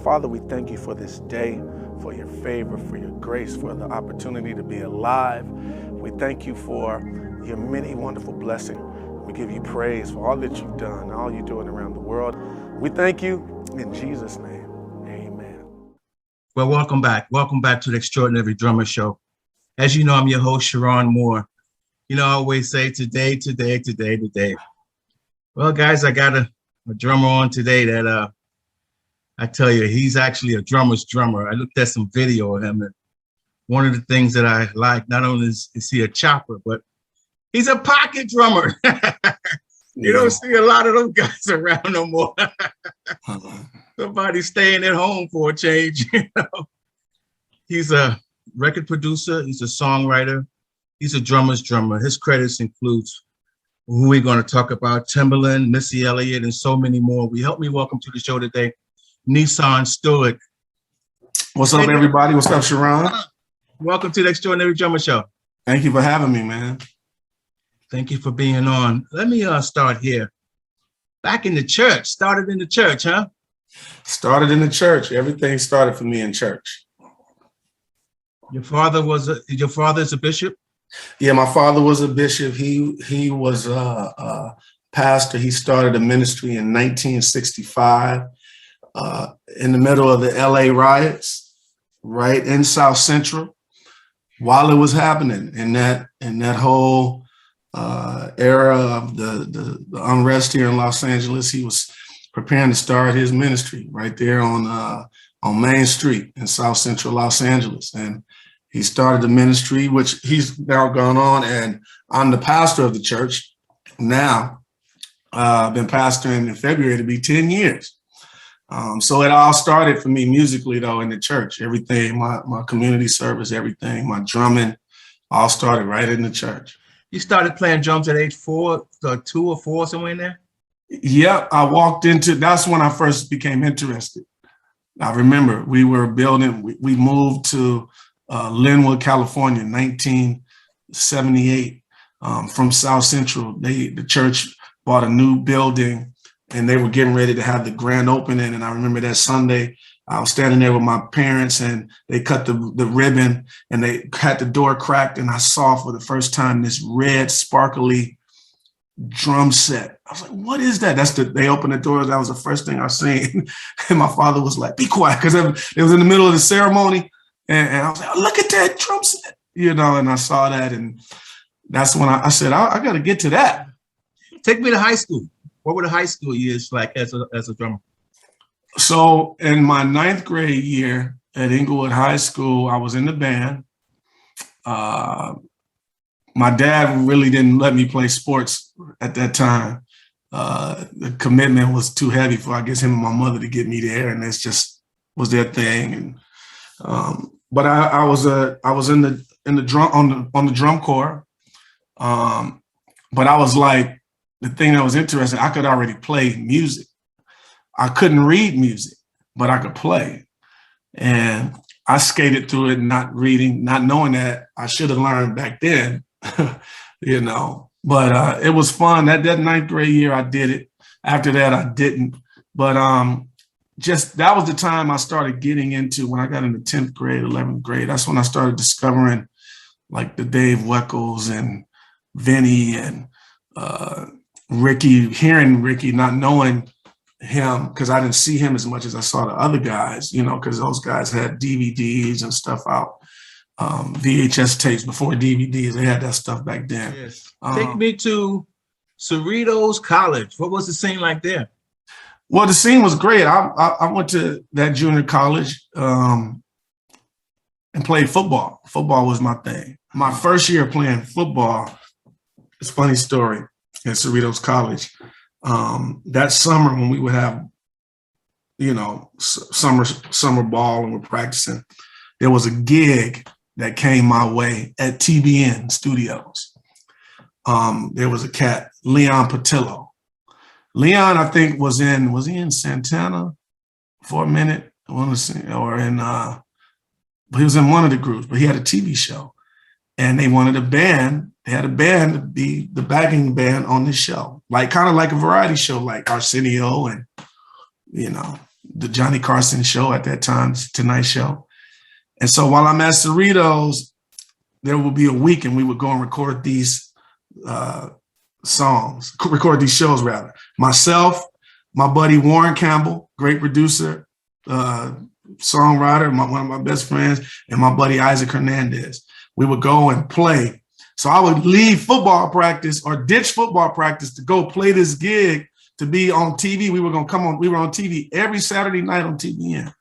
Father, we thank you for this day, for your favor, for your grace, for the opportunity to be alive. We thank you for your many wonderful blessings. We give you praise for all that you've done, all you're doing around the world. We thank you in Jesus' name. Amen. Well, welcome back. Welcome back to the Extraordinary Drummer Show. As you know, I'm your host, Cheron Moore. You know, I always say today. Well, guys, I got a drummer on today that I tell you, he's actually a drummer's drummer. I looked at some video of him, and one of the things that I like, not only is he a chopper, but he's a pocket drummer. You don't see a lot of those guys around no more. Somebody staying at home for a change, you know. He's a record producer. He's a songwriter. He's a drummer's drummer. His credits includes who we're going to talk about, Timberland, Missy Elliott, and so many more. Help me welcome to the show today, Nisan Stewart. What's up, everybody? What's up, Cheron? Welcome to the Extraordinary Drummer Show. Thank you for having me, man. Thank you for being on. Let me start here. Back in the church, started in the church, huh? Started in the church. Everything started for me in church. Your father is a bishop? Yeah, my father was a bishop. He was a pastor. He started a ministry in 1965 in the middle of the LA riots, right in South Central, while it was happening in that whole era of the unrest here in Los Angeles. He was preparing to start his ministry right there on Main Street in South Central Los Angeles. And he started the ministry, which he's now gone on, and I'm the pastor of the church now. I've been pastoring in February to be 10 years. So it all started for me musically, though, in the church. Everything, my community service, everything, my drumming, all started right in the church. You started playing drums at age 2 or 4, somewhere in there? Yep, that's when I first became interested. I remember we moved to Linwood, California, 1978, from South Central. The church bought a new building and they were getting ready to have the grand opening. And I remember that Sunday, I was standing there with my parents and they cut the ribbon and they had the door cracked. And I saw for the first time this red, sparkly drum set. I was like, what is that? They opened the doors. That was the first thing I seen. And my father was like, be quiet, because it was in the middle of the ceremony. And I was like, oh, look at that drum set, you know, and I saw that. And that's when I said, I got to get to that. Take me to high school. What were the high school years like as a drummer? So in my 9th grade year at Inglewood High School, I was in the band. My dad really didn't let me play sports at that time. The commitment was too heavy for, I guess, him and my mother to get me there, and that's just was their thing. And but I was in the drum on the drum corps. But I was like, the thing that was interesting, I could already play music. I couldn't read music, but I could play. And I skated through it, not reading, not knowing that I should have learned back then, you know. But it was fun. That 9th grade year, I did it. After that, I didn't. But that was the time I started getting into, when I got into 10th grade, 11th grade. That's when I started discovering like the Dave Weckels and Vinny and Ricky, hearing Ricky, not knowing him, because I didn't see him as much as I saw the other guys, you know, because those guys had DVDs and stuff out, VHS tapes before DVDs. They had that stuff back then. Yes. Take me to Cerritos College. What was the scene like there? Well, the scene was great. I went to that junior college and played football. Football was my thing. My first year playing football, it's a funny story, at Cerritos College. That summer when we would have, you know, summer ball and we're practicing, there was a gig that came my way at TBN Studios. There was a cat, Leon Patillo. Leon, I think, was he in Santana for a minute? I want to say, but he was in one of the groups, but he had a TV show. And they wanted a band. They had a band to be the backing band on the show, like kind of like a variety show, like Arsenio and, you know, the Johnny Carson show at that time, Tonight Show. And so while I'm at Cerritos, there will be a week and we would go and record these record these shows rather. Myself, my buddy Warren Campbell, great producer, songwriter, one of my best friends, and my buddy Isaac Hernandez. We would go and play. So I would leave football practice or ditch football practice to go play this gig to be on TV. We were going to come on. We were on TV every Saturday night on TVN.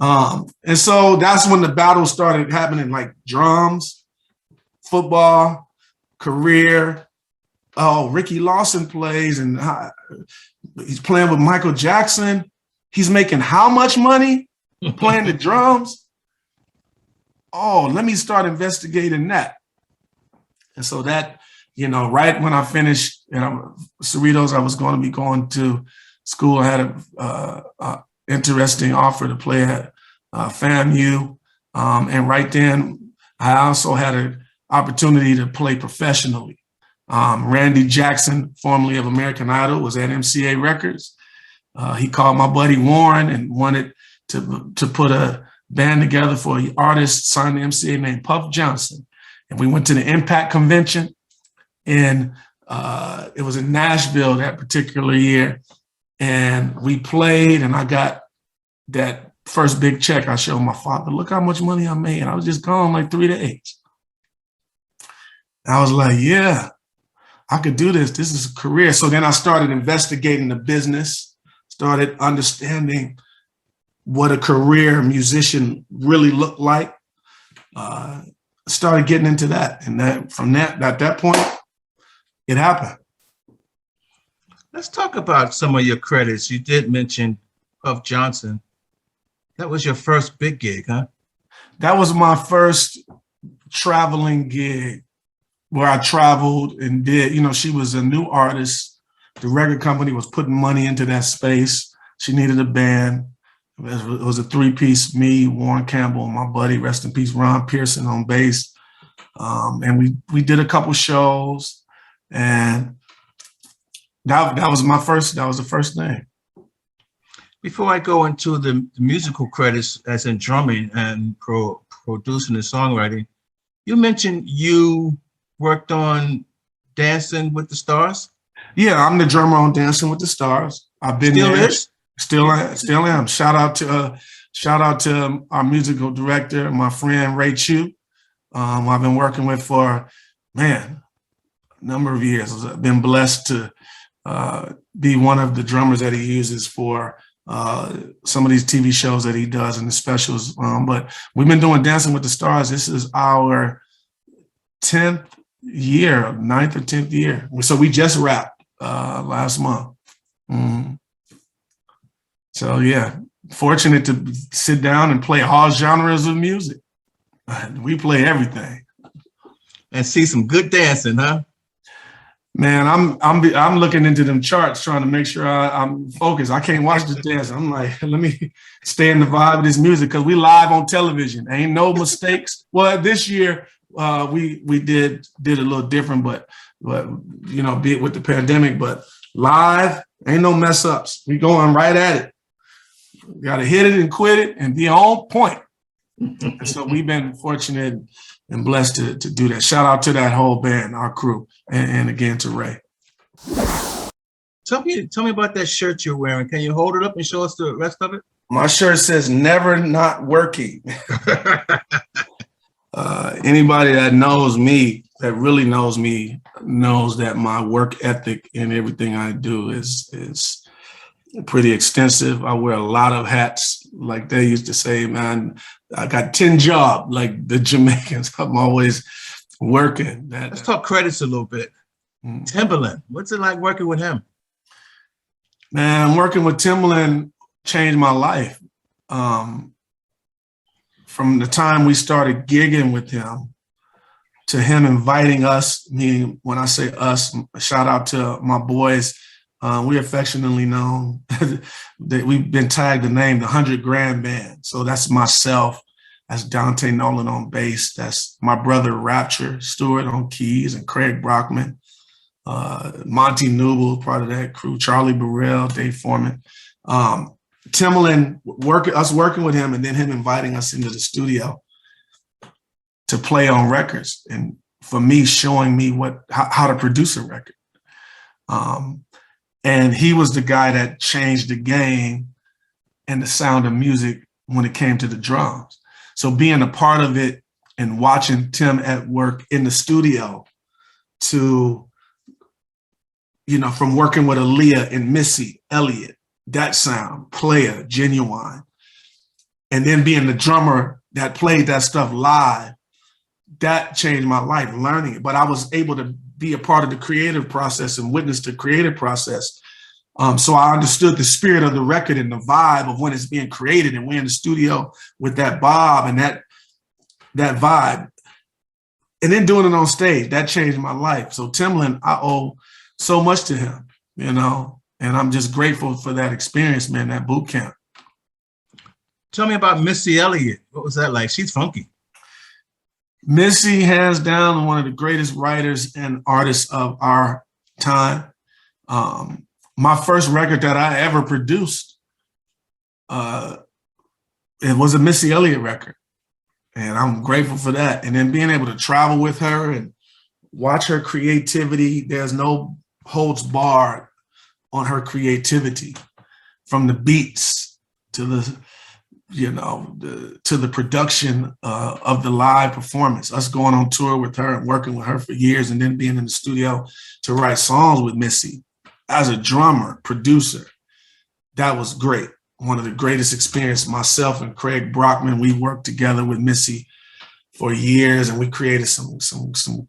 And so that's when the battle started happening, like drums, football, career. Oh, Ricky Lawson plays and he's playing with Michael Jackson. He's making how much money playing the drums? Oh, let me start investigating that. And so that, you know, right when I finished at Cerritos, I was going to be going to school. I had a interesting offer to play at FAMU. And right then, I also had an opportunity to play professionally. Randy Jackson, formerly of American Idol, was at MCA Records. He called my buddy Warren and wanted to put a band together for an artist signed to MCA named Puff Johnson. And we went to the Impact Convention, and it was in Nashville that particular year. And we played, and I got that first big check. I showed my father, look how much money I made. I was just gone like 3 days. I was like, yeah, I could do this. This is a career. So then I started investigating the business, started understanding what a career musician really looked like. Started getting into that. And at that point, it happened. Let's talk about some of your credits. You did mention Puff Johnson. That was your first big gig, huh? That was my first traveling gig where I traveled and did, you know, she was a new artist. The record company was putting money into that space. She needed a band. It was a three-piece, me, Warren Campbell, and my buddy, rest in peace, Ron Pearson on bass. And we did a couple shows, and that was the first thing. Before I go into the musical credits, as in drumming and producing and songwriting, you mentioned you worked on Dancing with the Stars? Yeah, I'm the drummer on Dancing with the Stars. I've been Still there. is? Still am. Shout out to our musical director, my friend Ray Chu. I've been working with for, a number of years. I've been blessed to be one of the drummers that he uses for some of these TV shows that he does and the specials. But we've been doing Dancing with the Stars. This is our 10th year, 9th or 10th year. So we just wrapped last month. Mm-hmm. So yeah, fortunate to sit down and play all genres of music. We play everything. And see some good dancing, huh? Man, I'm looking into them charts trying to make sure I'm focused. I can't watch the dance. I'm like, let me stay in the vibe of this music because we live on television. Ain't no mistakes. Well, this year we did a little different, but you know, be it with the pandemic, but live ain't no mess ups. We going right at it. Got to hit it and quit it and be on point. And so we've been fortunate and blessed to do that. Shout out to that whole band, our crew, and again to Ray. Tell me about that shirt you're wearing. Can you hold it up and show us the rest of it? My shirt says "Never Not Working." Anybody that knows me, that really knows me, knows that my work ethic and everything I do is pretty extensive. I wear a lot of hats, like they used to say, man. I got 10 jobs, like the Jamaicans. I'm always working. Let's talk credits a little bit. Timbaland, what's it like working with him? Man, working with Timbaland changed my life. From the time we started gigging with him to him inviting us, meaning when I say us, shout out to my boys. We affectionately known that we've been tagged the name, the 100 Grand Band. So that's myself, that's Dante Nolan on bass, that's my brother Rapture Stewart on keys, and Craig Brockman, Monty Newell, part of that crew, Charlie Burrell, Dave Foreman. Timbaland us working with him, and then him inviting us into the studio to play on records, and for me showing me how to produce a record. And he was the guy that changed the game and the sound of music when it came to the drums. So being a part of it and watching Tim at work in the studio to, you know, from working with Aaliyah and Missy Elliott, that sound, Player, Genuine, and then being the drummer that played that stuff live, that changed my life, learning it. But I was able to be a part of the creative process and witness the creative process. So I understood the spirit of the record and the vibe of when it's being created, and we're in the studio with that Bob and that vibe. And then doing it on stage, that changed my life. So Timbaland, I owe so much to him, you know, and I'm just grateful for that experience, man, that boot camp. Tell me about Missy Elliott. What was that like? She's funky. Missy, hands down, one of the greatest writers and artists of our time. My first record that I ever produced, it was a Missy Elliott record. And I'm grateful for that. And then being able to travel with her and watch her creativity, there's no holds barred on her creativity, from the beats to the, you know, to the production of the live performance. Us going on tour with her and working with her for years, and then being in the studio to write songs with Missy as a drummer, producer. That was great. One of the greatest experiences. Myself and Craig Brockman, we worked together with Missy for years, and we created some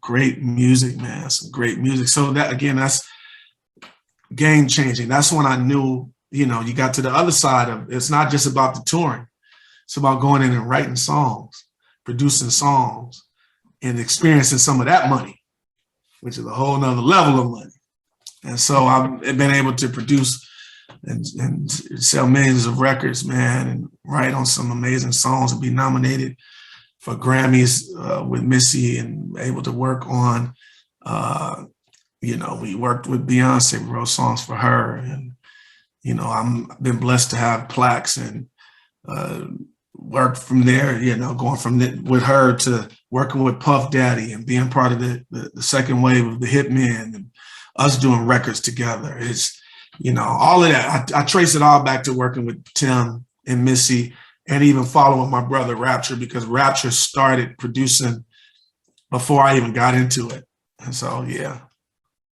great music, man, some great music. So that, again, that's game changing. That's when I knew, you know, you got to the other side of it. It's not just about the touring. It's about going in and writing songs, producing songs, and experiencing some of that money, which is a whole nother level of money. And so I've been able to produce and sell millions of records, man, and write on some amazing songs and be nominated for Grammys with Missy, and able to work on, you know, we worked with Beyonce, we wrote songs for her. And, you know, I've been blessed to have plaques and worked from there, you know, going from with her to working with Puff Daddy and being part of the second wave of the Hitmen, and us doing records together. It's, you know, all of that. I trace it all back to working with Tim and Missy, and even following my brother Rapture, because Rapture started producing before I even got into it. And so, yeah,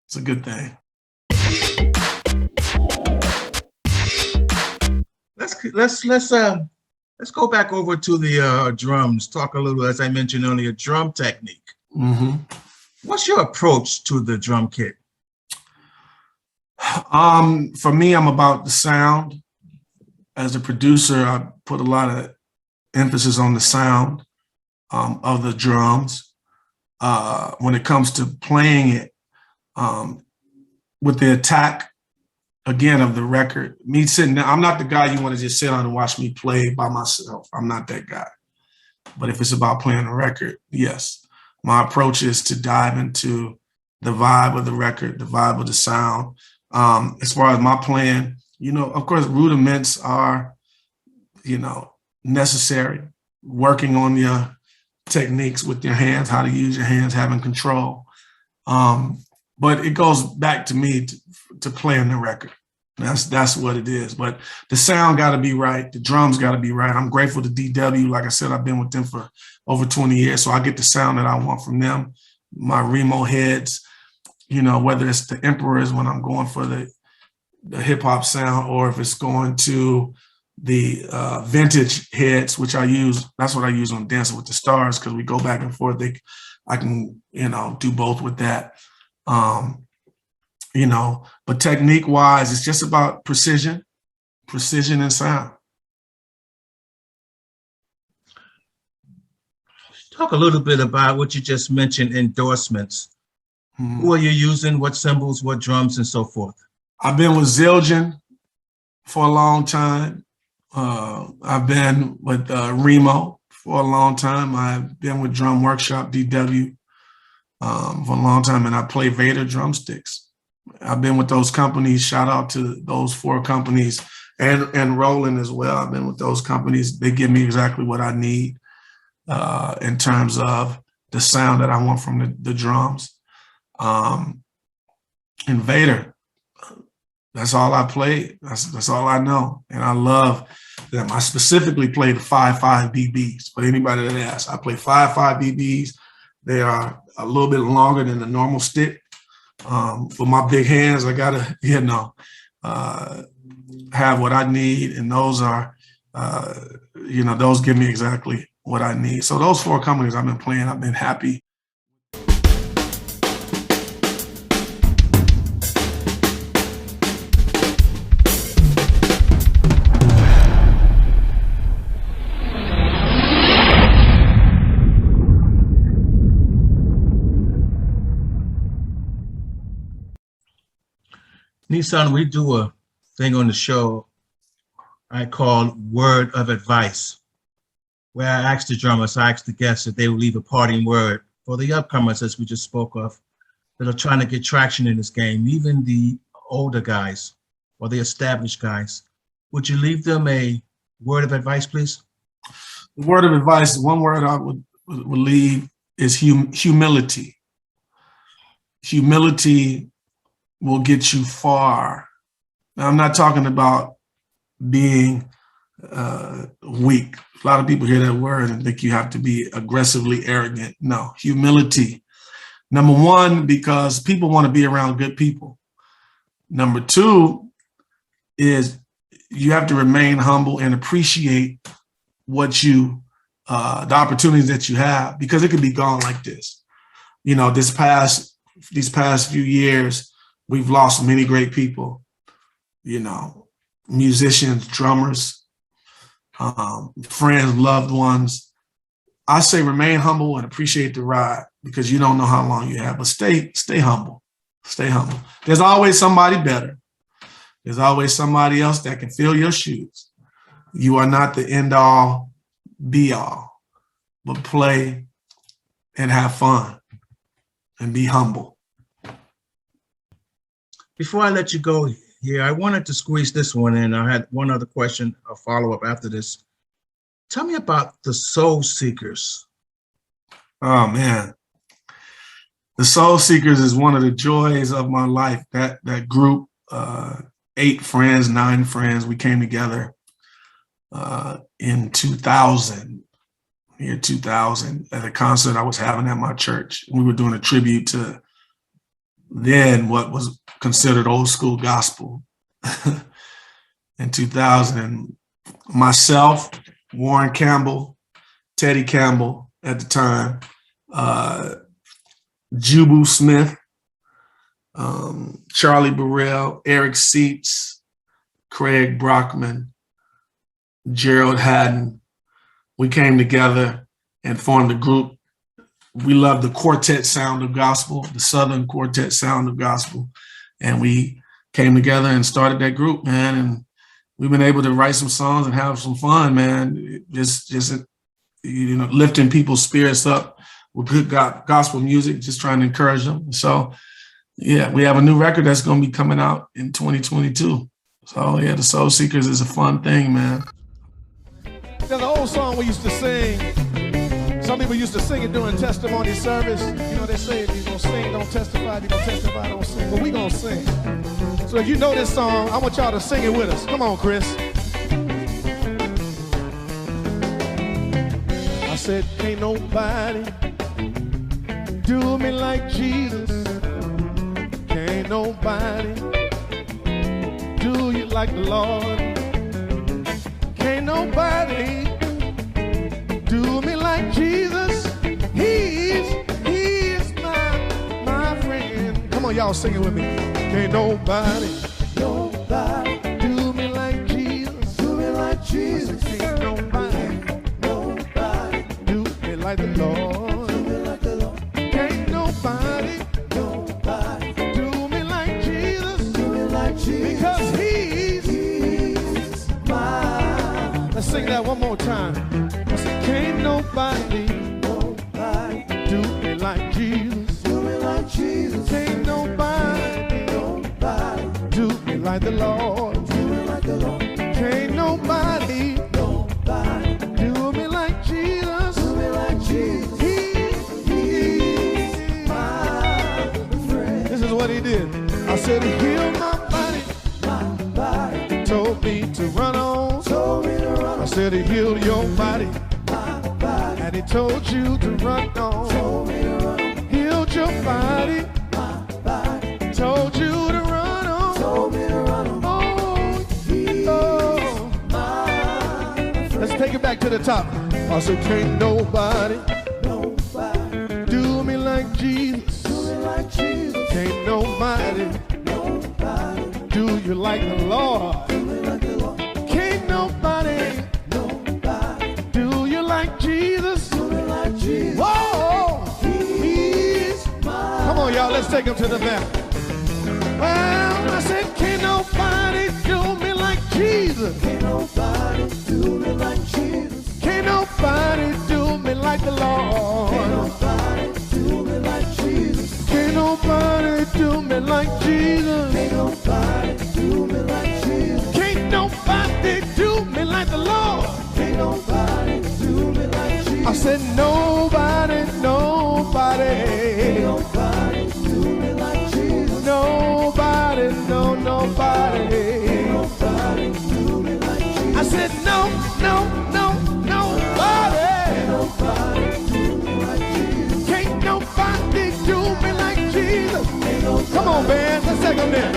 it's a good thing. Let's go back over to the drums. Talk a little, as I mentioned earlier, drum technique. Mm-hmm. What's your approach to the drum kit? For me, I'm about the sound. As a producer, I put a lot of emphasis on the sound of the drums. When it comes to playing it, with the attack, again, of the record, me sitting down, I'm not the guy you want to just sit on and watch me play by myself. I'm not that guy. But if it's about playing a record, yes. My approach is to dive into the vibe of the record, the vibe of the sound. As far as my playing, you know, of course, rudiments are, you know, necessary. Working on your techniques with your hands, how to use your hands, having control. But it goes back to me to playing the record. That's what it is. But the sound got to be right. The drums got to be right. I'm grateful to DW. Like I said, I've been with them for over 20 years, so I get the sound that I want from them. My Remo heads, you know, whether it's the Emperors when I'm going for the hip hop sound, or if it's going to the vintage heads, which I use. That's what I use on Dancing with the Stars, because we go back and forth. I can, you know, do both with that. You know, but technique wise, it's just about precision and sound. Talk a little bit about what you just mentioned, endorsements. Mm-hmm. Who are you using? What cymbals, what drums, and so forth? I've been with Zildjian for a long time. I've been with Remo for a long time. I've been with Drum Workshop, DW, for a long time, and I play Vader drumsticks. I've been with those companies. Shout out to those 4 companies and Roland as well. I've been with those companies. They give me exactly what I need in terms of the sound that I want from the drums. And Vader, that's all I played. That's all I know. And I love them. I specifically play the 5.5 BBs. For anybody that asks, I play 5.5 BBs. They are a little bit longer than the normal stick. With my big hands, I gotta, have what I need, and those are, those give me exactly what I need. So those 4 companies I've been playing, I've been happy. Nisan, we do a thing on the show I call Word of Advice, where I ask the drummers, I ask the guests if they will leave a parting word for the upcomers, as we just spoke of, that are trying to get traction in this game, even the older guys or the established guys. Would you leave them a word of advice, please? The word of advice, one word I would leave is humility. Humility will get you far. Now, I'm not talking about being weak. A lot of people hear that word and think you have to be aggressively arrogant. No, humility. Number one, because people want to be around good people. Number 2 is you have to remain humble and appreciate what the opportunities that you have, because it could be gone like this. These past few years, we've lost many great people, musicians, drummers, friends, loved ones. I say remain humble and appreciate the ride, because you don't know how long you have, but stay humble. Stay humble. There's always somebody better. There's always somebody else that can fill your shoes. You are not the end all, be all, but play and have fun and be humble. Before I let you go here, I wanted to squeeze this one in. I had one other question, a follow-up after this. Tell me about the Soul Seekers. Oh, man. The Soul Seekers is one of the joys of my life. That group, 8 friends, 9 friends, we came together in 2000, year 2000, at a concert I was having at my church. We were doing a tribute to then what was considered old school gospel in 2000. Myself, Warren Campbell, Teddy Campbell at the time, Jubu Smith, Charlie Burrell, Eric Seitz, Craig Brockman, Gerald Haddon. We came together and formed a group. We love the quartet sound of gospel, the Southern quartet sound of gospel. And we came together and started that group, man. And we've been able to write some songs and have some fun, man. Just lifting people's spirits up with good gospel music, just trying to encourage them. So, yeah, we have a new record that's going to be coming out in 2022. So, yeah, the Soul Seekers is a fun thing, man. There's an old song we used to sing. Some people used to sing it during testimony service. They say if you're going to sing, don't testify. If you're going to testify, don't sing. But we're going to sing. So if you know this song, I want y'all to sing it with us. Come on, Chris. I said, ain't nobody do me like Jesus. Can't nobody do you like the Lord. Can't nobody do me like Jesus. He's my friend. Come on, y'all sing it with me. Can't nobody do me like Jesus. Do me like Jesus. Can't nobody do me like the Lord. Do me like the Lord. Can't nobody do me like Jesus. Do me like Jesus. Because he's mine. Let's sing that one more time. I said, can't nobody do me like Jesus. Do me like Jesus. Can't nobody do me like the Lord. Do me like the Lord. said he healed my body. He told me to run on. I said he healed your body. And he told you to run on. Healed your body. Told you to run on. Let's take it back to the top. I said can't nobody do me like Jesus. Can't nobody do you like the Lord. Can't nobody do you like Jesus. Whoa, come on, y'all, let's take him to the back. Well, I said can't nobody do me like Jesus. Can't nobody do me like Jesus. Can't nobody do me like the Lord. Can't nobody do me like Jesus. Can't nobody do me like Jesus. Can't nobody do me like Jesus. Can't nobody do me like the Lord. Can't nobody do me like Jesus. I said nobody, nobody. Can't nobody do me like Jesus. Nobody, no, nobody. Can't nobody do me like Jesus. I said no, nobody. Can't nobody do me like Jesus. Can't nobody do me like Jesus. Come on, man, let's take them there.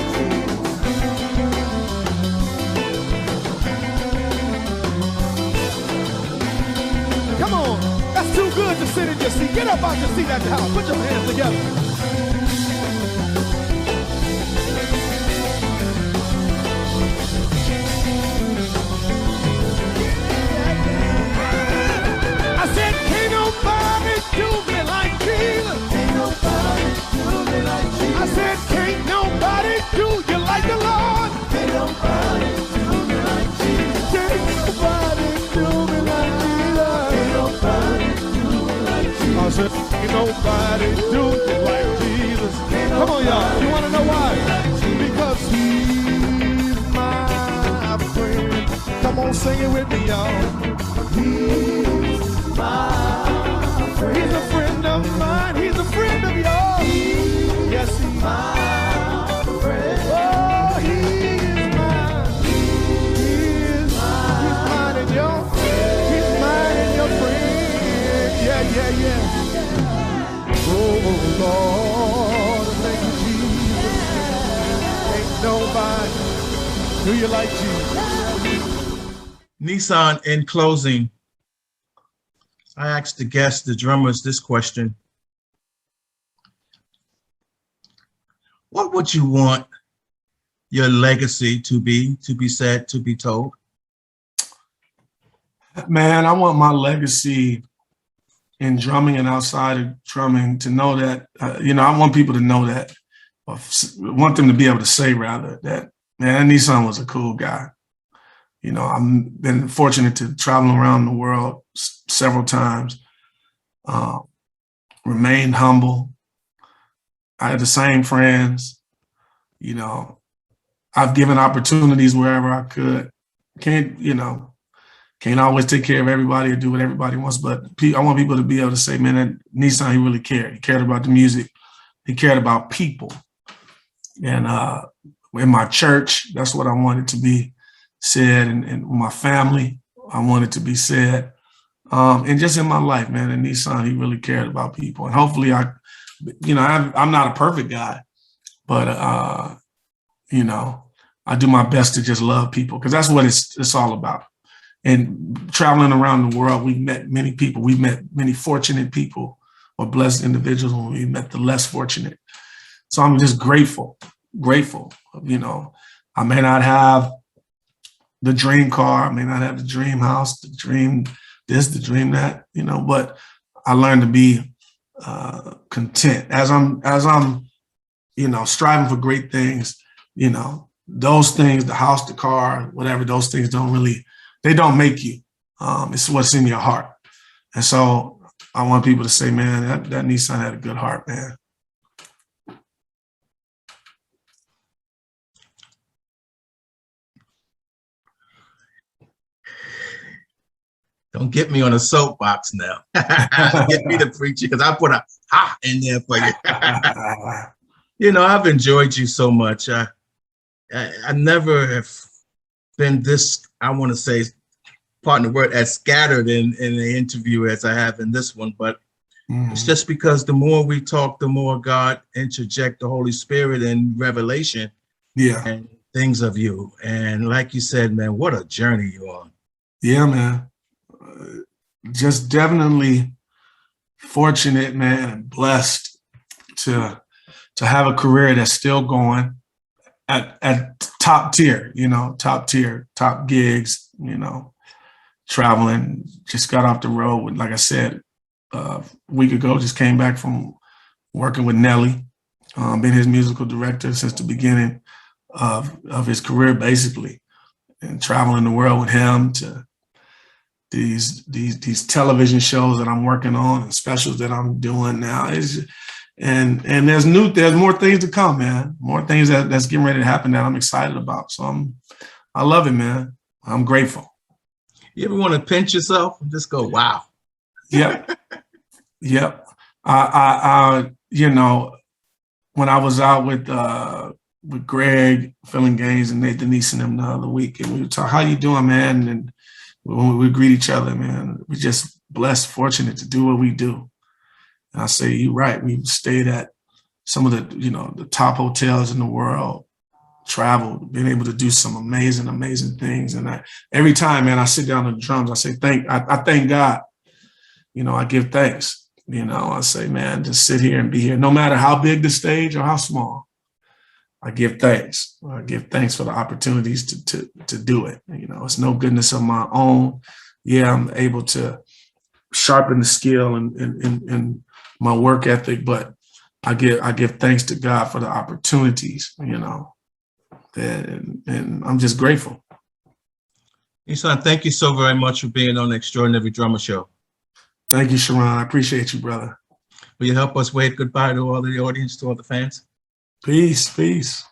Come on, that's too good to sit in your seat. Get up out your seat at the house. Put your hands together. I said, can't nobody do me like Jesus. Can't nobody do me like Jesus. I said, can't nobody do you like the Lord. Can't nobody do me like Jesus. Can't nobody do me like Jesus. Can't nobody do me like Jesus. I said, ain't nobody do me like Jesus. Come on, y'all. You want to know why? Because he's my friend. Come on, sing it with me, y'all. He's my friend. He's a friend of mine. He's a friend of yours. Yes, he's my friend. Oh, he is mine. He is mine. He's mine and your friend. He's mine and your friend. Yeah. Oh, Lord, thank you, Jesus. Ain't nobody do you like Jesus. Nisan, in closing, I asked the guests, the drummers, this question. What would you want your legacy to be said, to be told? Man, I want my legacy in drumming and outside of drumming to know that, I want people to know that, or want them to be able to say rather that, man, Nisan was a cool guy. I've been fortunate to travel around the world several times, remained humble. I had the same friends, I've given opportunities wherever I could. Can't always take care of everybody or do what everybody wants, but I want people to be able to say, man, that Nisan, he really cared. He cared about the music. He cared about people. And in my church, that's what I wanted to be said, and my family, I wanted to be said. And just in my life, man, and Nisan, he really cared about people. And hopefully I'm not a perfect guy, but, I do my best to just love people, because that's what it's all about. And traveling around the world, we've met many people. We've met many fortunate people or blessed individuals, and we met the less fortunate. So I'm just grateful. I may not have the dream car, I may not have the dream house, the dream this, the dream that, but I learned to be content as I'm striving for great things. Those things, the house, the car, whatever, those things they don't make you. It's what's in your heart. And so I want people to say, man, that Nisan had a good heart, man. Don't get me on a soapbox now. Get me the preacher, because I put a ha in there for you. You know, I've enjoyed you so much. I never have been this, I want to say, pardon the word, as scattered in the interview as I have in this one. But it's just because the more we talk, the more God interject the Holy Spirit and revelation and things of you. And like you said, man, what a journey you're on. Yeah, man. Just definitely fortunate, man, and blessed to have a career that's still going at top tier, top gigs, traveling. Just got off the road with, like I said, a week ago, just came back from working with Nelly, been his musical director since the beginning of his career, basically, and traveling the world with him to these television shows that I'm working on and specials that I'm doing now. And there's more things to come, man. More things that's getting ready to happen that I'm excited about. So I love it, man. I'm grateful. You ever want to pinch yourself and just go, wow? Yep. Yep. I when I was out with Greg, Feeling Gaines, and Nathan Nisan them the other week, and we would talk, how you doing, man? And when we greet each other, man, we just blessed, fortunate to do what we do. And I say, you're right. We stayed at some of the top hotels in the world, traveled, been able to do some amazing, amazing things. And every time, man, I sit down on the drums, I say, I thank God. I give thanks. I say, man, just sit here and be here, no matter how big the stage or how small. I give thanks. I give thanks for the opportunities to do it. It's no goodness of my own. Yeah, I'm able to sharpen the skill and my work ethic, but I give thanks to God for the opportunities, and I'm just grateful. Nisan, thank you so very much for being on the Extraordinary Drummer Show. Thank you, Cheron. I appreciate you, brother. Will you help us wave goodbye to all the audience, to all the fans? Peace, peace.